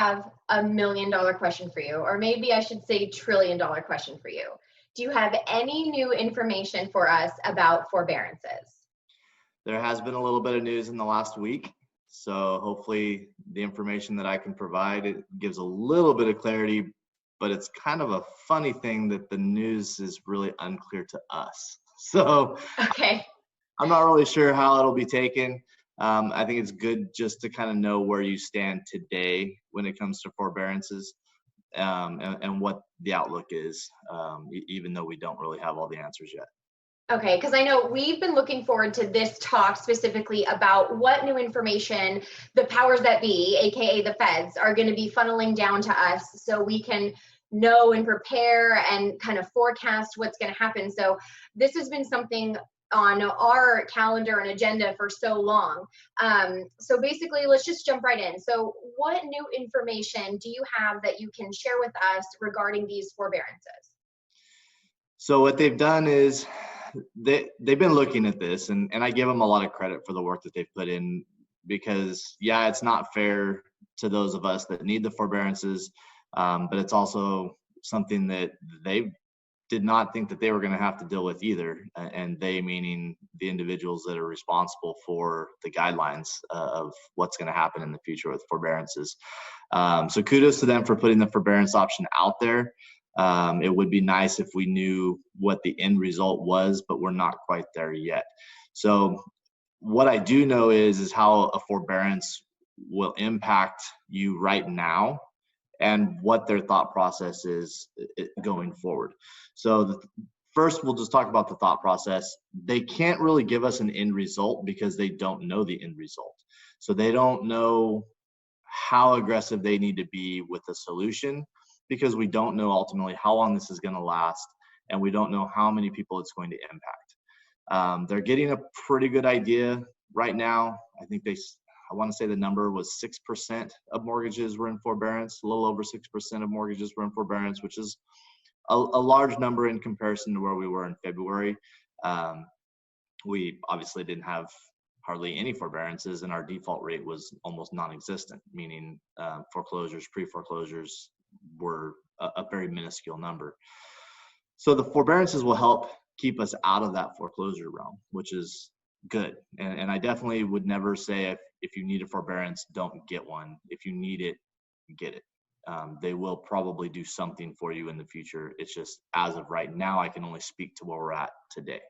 have $1 million question for you, or maybe I should say $1 trillion question for you. Do you have any new information for us about forbearances? There has been a little bit of news in the last week. So hopefully the information that I can provide, it gives a little bit of clarity, but it's kind of a funny thing that the news is really unclear to us. So Okay. I'm not really sure how it'll be taken. I think it's good just to kind of know where you stand today when it comes to forbearances, and what the outlook is, even though we don't really have all the answers yet. Okay, because I know we've been looking forward to this talk specifically about what new information the powers that be, aka the feds, are going to be funneling down to us so we can know and prepare and kind of forecast what's going to happen. So this has been something on our calendar and agenda for so long. So basically, let's just jump right in. So what new information do you have that you can share with us regarding these forbearances? So what they've done is they've been looking at this, and I give them a lot of credit for the work that they've put in, because yeah, it's not fair to those of us that need the forbearances, but it's also something that they did not think that they were going to have to deal with either, and they meaning the individuals that are responsible for the guidelines of what's going to happen in the future with forbearances. So kudos to them for putting the forbearance option out there. It would be nice if we knew what the end result was, but we're not quite there yet. So what I do know is how a forbearance will impact you right now and what their thought process is going forward. So first, we'll just talk about the thought process. They can't really give us an end result because they don't know the end result. So they don't know how aggressive they need to be with the solution, because we don't know ultimately how long this is going to last, and we don't know how many people it's going to impact. They're getting a pretty good idea right now. I think I want to say the number was 6% of mortgages were in forbearance, a little over 6% of mortgages were in forbearance, which is a large number in comparison to where we were in February. We obviously didn't have hardly any forbearances, and our default rate was almost non-existent, meaning foreclosures, pre-foreclosures were a very minuscule number. So the forbearances will help keep us out of that foreclosure realm, which is good. And I definitely would never say if you need a forbearance, don't get one. If you need it, get it. They will probably do something for you in the future. It's just, as of right now, I can only speak to where we're at today.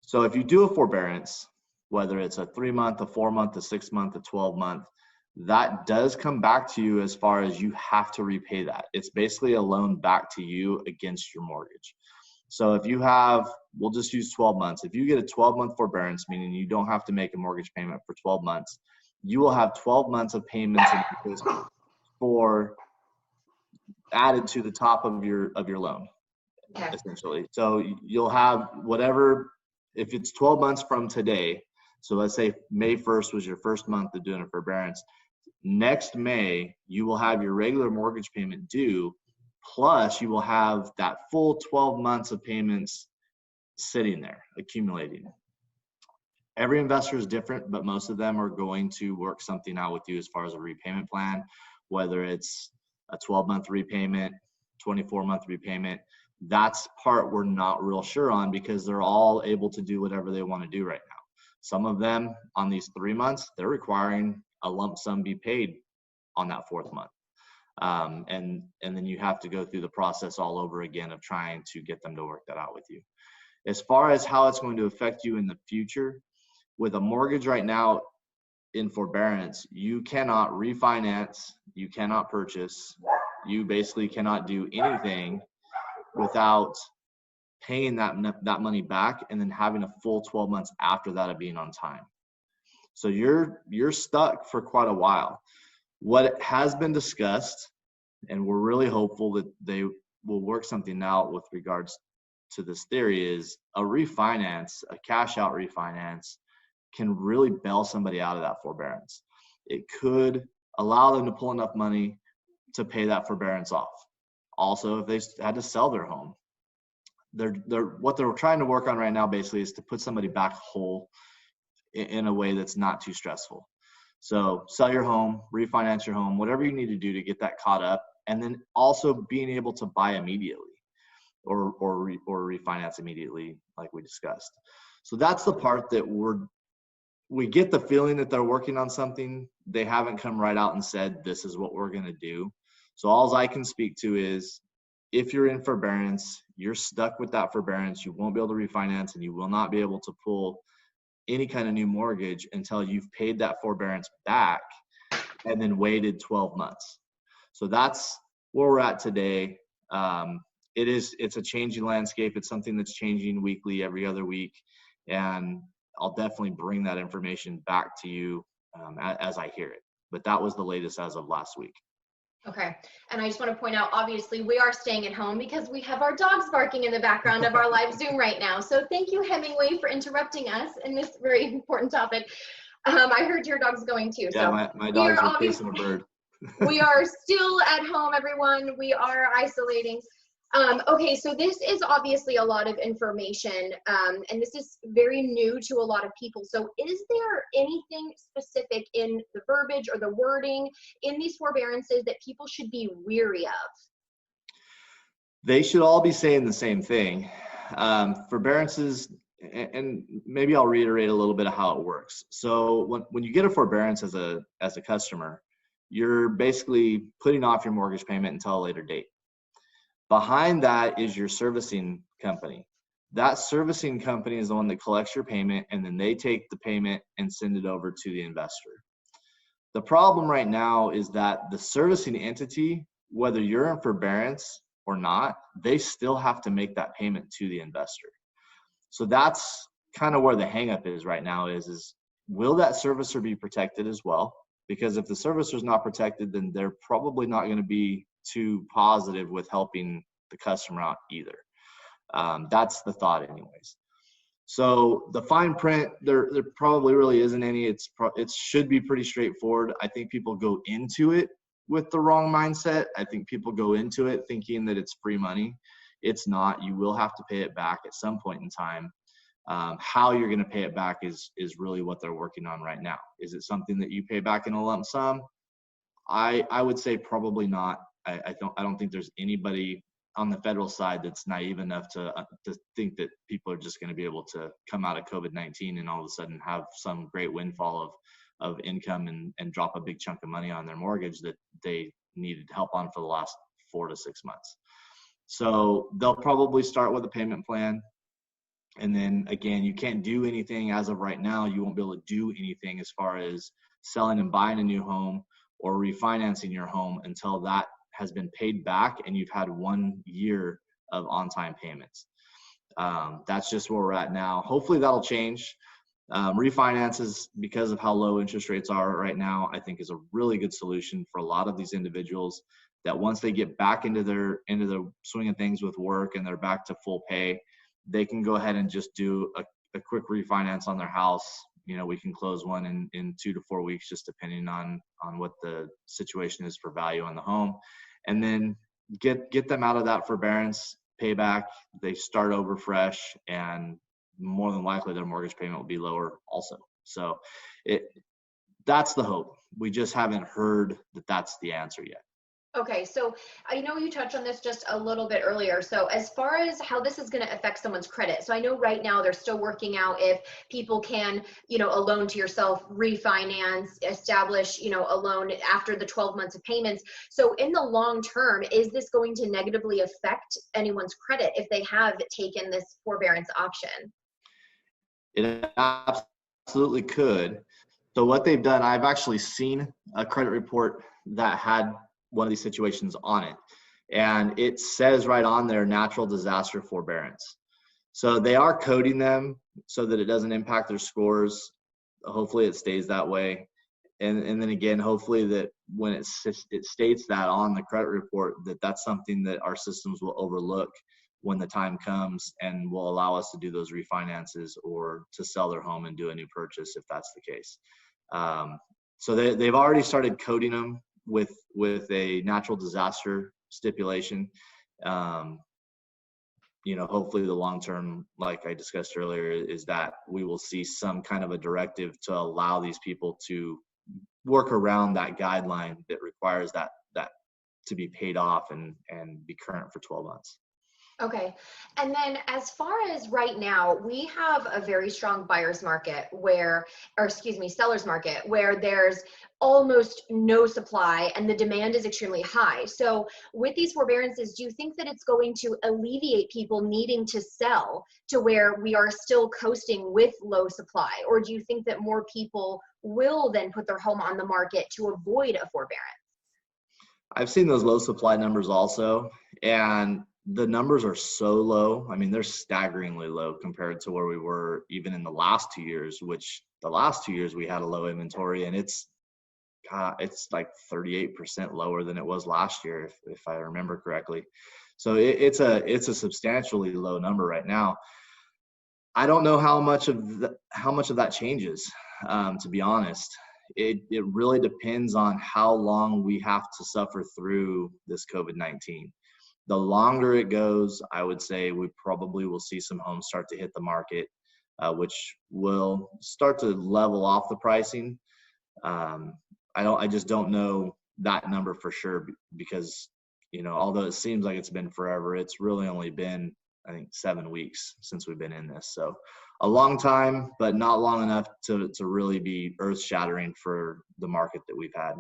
So if you do a forbearance, whether it's a 3-month, a 4-month, a 6-month, a 12-month, that does come back to you as far as you have to repay that. It's basically a loan back to you against your mortgage. So if you have, we'll just use 12 months. If you get a 12-month forbearance, meaning you don't have to make a mortgage payment for 12 months, you will have 12 months of payments for added to the top of your loan, essentially. So you'll have whatever, if it's 12 months from today, so let's say May 1st was your first month of doing a forbearance. Next May, you will have your regular mortgage payment due, plus you will have that full 12 months of payments sitting there, accumulating. Every investor is different, but most of them are going to work something out with you as far as a repayment plan, whether it's a 12-month repayment, 24-month repayment. That's part we're not real sure on, because they're all able to do whatever they want to do right now. Some of them on these 3 months, they're requiring a lump sum be paid on that 4th month. And then you have to go through the process all over again of trying to get them to work that out with you. As far as how it's going to affect you in the future, with a mortgage right now in forbearance, you cannot refinance, you cannot purchase, you basically cannot do anything without paying that money back and then having a full 12 months after that of being on time. So you're stuck for quite a while. What has been discussed, and we're really hopeful that they will work something out with regards to this theory, is a refinance, a cash out refinance, can really bail somebody out of that forbearance. It could allow them to pull enough money to pay that forbearance off. Also, if they had to sell their home, what they're trying to work on right now basically is to put somebody back whole in a way that's not too stressful. So sell your home, refinance your home, whatever you need to do to get that caught up, and then also being able to buy immediately or refinance immediately, like we discussed. So that's the part that we get the feeling that they're working on something. They haven't come right out and said, this is what we're going to do. So all I can speak to is, if you're in forbearance, you're stuck with that forbearance. You won't be able to refinance, and you will not be able to pull any kind of new mortgage until you've paid that forbearance back and then waited 12 months. So that's where we're at today. It's a changing landscape. It's something that's changing weekly, every other week. And I'll definitely bring that information back to you as I hear it. But that was the latest as of last week. Okay. And I just want to point out, obviously, we are staying at home because we have our dogs barking in the background of our live Zoom right now. So thank you, Hemingway, for interrupting us in this very important topic. I heard your dog's going too. Yeah, So my dog's are chasing a bird. We are still at home, everyone. We are isolating. Okay, so this is obviously a lot of information, and this is very new to a lot of people. So is there anything specific in the verbiage or the wording in these forbearances that people should be weary of? They should all be saying the same thing. Forbearances, and maybe I'll reiterate a little bit of how it works. So when you get a forbearance as a customer, you're basically putting off your mortgage payment until a later date. Behind that is your servicing company. That servicing company is the one that collects your payment, and then they take the payment and send it over to the investor. The problem right now is that the servicing entity, whether you're in forbearance or not, they still have to make that payment to the investor. So that's kind of where the hangup is right now is will that servicer be protected as well? Because if the servicer is not protected, then they're probably not going to be too positive with helping the customer out either. That's the thought anyways. So the fine print, there probably really isn't any. It should be pretty straightforward. I think people go into it with the wrong mindset. I think people go into it thinking that it's free money. It's not. You will have to pay it back at some point in time. How you're going to pay it back is really what they're working on right now. Is it something that you pay back in a lump sum? I would say probably not. I don't think there's anybody on the federal side that's naive enough to think that people are just going to be able to come out of COVID-19 and all of a sudden have some great windfall of income and drop a big chunk of money on their mortgage that they needed help on for the last 4 to 6 months. So they'll probably start with a payment plan. And then again, you can't do anything as of right now. You won't be able to do anything as far as selling and buying a new home or refinancing your home until that has been paid back and you've had 1 year of on-time payments. That's just where we're at now. Hopefully that'll change. Refinances, because of how low interest rates are right now, I think is a really good solution for a lot of these individuals that once they get back into the swing of things with work and they're back to full pay, they can go ahead and just do a quick refinance on their house. You know, we can close one in 2 to 4 weeks, just depending on what the situation is for value on the home, and then get them out of that forbearance payback. They start over fresh, and more than likely their mortgage payment will be lower also. So that's the hope. We just haven't heard that that's the answer yet. Okay, so I know you touched on this just a little bit earlier. So as far as how this is going to affect someone's credit, so I know right now they're still working out if people can, a loan to yourself, refinance, establish, a loan after the 12 months of payments. So in the long term, is this going to negatively affect anyone's credit if they have taken this forbearance option? It absolutely could. So what they've done, I've actually seen a credit report that had one of these situations on it, and it says right on there natural disaster forbearance. So they are coding them so that it doesn't impact their scores. Hopefully it stays that way, and then again, hopefully that when it states that on the credit report, that's something that our systems will overlook when the time comes and will allow us to do those refinances or to sell their home and do a new purchase if that's the case. So they've already started coding them with a natural disaster stipulation. Hopefully the long term, like I discussed earlier, is that we will see some kind of a directive to allow these people to work around that guideline that requires that to be paid off and be current for 12 months. Okay. And then as far as right now, we have a very strong buyer's market seller's market, where there's almost no supply and the demand is extremely high. So with these forbearances, do you think that it's going to alleviate people needing to sell to where we are still coasting with low supply? Or do you think that more people will then put their home on the market to avoid a forbearance? I've seen those low supply numbers also, and the numbers are so low. I mean, they're staggeringly low compared to where we were even in the last 2 years, which the last 2 years we had a low inventory, and it's like 38% lower than it was last year, if I remember correctly. So it's a substantially low number right now. I don't know how much of that changes, to be honest. It really depends on how long we have to suffer through this COVID-19. The longer it goes, I would say we probably will see some homes start to hit the market, which will start to level off the pricing. I just don't know that number for sure, because, although it seems like it's been forever, it's really only been, I think, 7 weeks since we've been in this. So a long time, but not long enough to really be earth shattering for the market that we've had.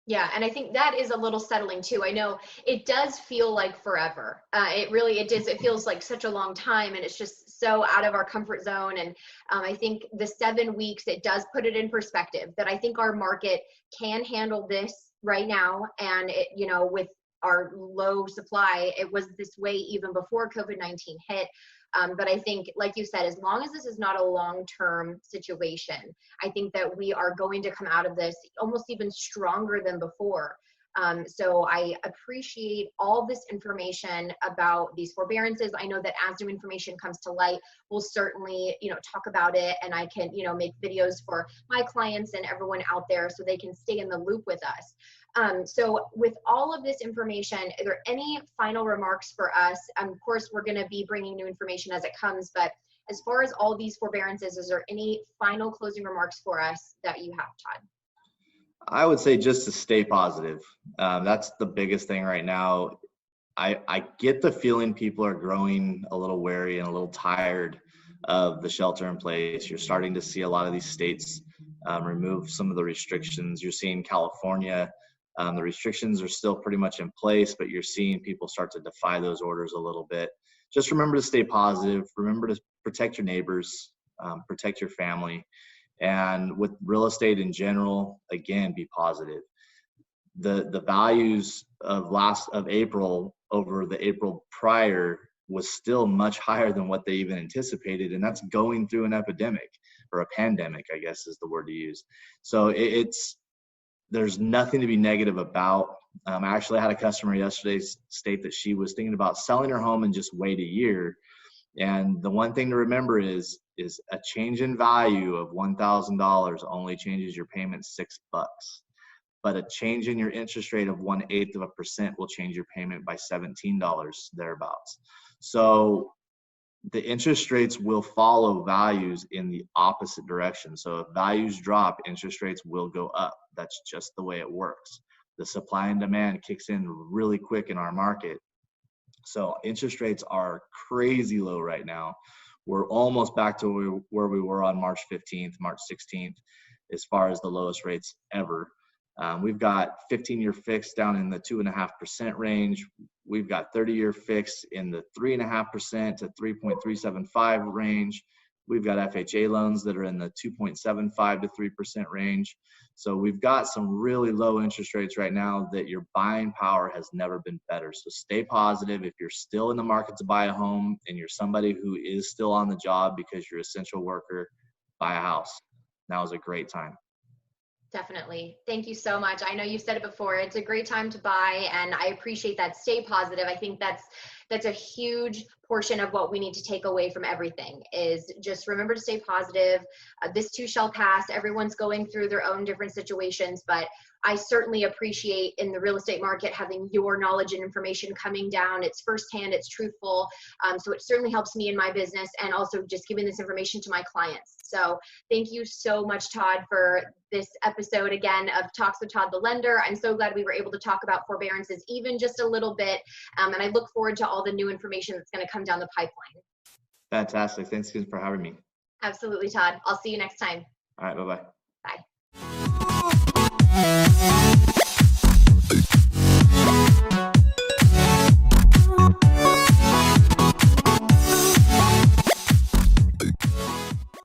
Yeah, and I think that is a little settling too. I know it does feel like forever. It does. It feels like such a long time, and it's just so out of our comfort zone. And I think the 7 weeks, it does put it in perspective that I think our market can handle this right now. And with our low supply, it was this way even before COVID-19 hit. But I think, like you said, as long as this is not a long-term situation, I think that we are going to come out of this almost even stronger than before. So I appreciate all this information about these forbearances. I know that as new information comes to light, we'll certainly, talk about it, and I can, make videos for my clients and everyone out there so they can stay in the loop with us. So with all of this information, are there any final remarks for us? Of course, we're going to be bringing new information as it comes, but as far as all these forbearances, is there any final closing remarks for us that you have, Todd? I would say just to stay positive. That's the biggest thing right now. I get the feeling people are growing a little wary and a little tired of the shelter in place. You're starting to see a lot of these states remove some of the restrictions. You're seeing California, the restrictions are still pretty much in place, but you're seeing people start to defy those orders a little bit. Just remember to stay positive. Remember to protect your neighbors, protect your family. And with real estate in general, again, be positive. The values of April over the April prior was still much higher than what they even anticipated, and that's going through an epidemic, or a pandemic, I guess is the word to use. So there's nothing to be negative about. I actually had a customer yesterday state that she was thinking about selling her home and just wait a year. And the one thing to remember is a change in value of $1,000 only changes your payment $6. But a change in your interest rate of 0.125% will change your payment by $17 thereabouts. So the interest rates will follow values in the opposite direction. So if values drop, interest rates will go up. That's just the way it works. The supply and demand kicks in really quick in our market. So interest rates are crazy low right now. We're almost back to where we were on March 15th, March 16th, as far as the lowest rates ever. We've got 15-year fixed down in the 2.5% range. We've got 30-year fixed in the 3.5% to 3.375 range. We've got FHA loans that are in the 2.75 to 3% range. So we've got some really low interest rates right now that your buying power has never been better. So stay positive. If you're still in the market to buy a home and you're somebody who is still on the job because you're an essential worker, buy a house. Now is a great time. Definitely. Thank you so much. I know you've said it before. It's a great time to buy, and I appreciate that. Stay positive. I think that's that's a huge portion of what we need to take away from everything is just remember to stay positive. This too shall pass. Everyone's going through their own different situations, but I certainly appreciate in the real estate market having your knowledge and information coming down. It's firsthand, it's truthful. So it certainly helps me in my business and also just giving this information to my clients. So thank you so much, Todd, for this episode again of Talks with Todd the Lender. I'm so glad we were able to talk about forbearances even just a little bit. And I look forward to all the new information that's going to come down the pipeline. Fantastic. Thanks again for having me. Absolutely, Todd. I'll see you next time. All right. Bye-bye. Bye.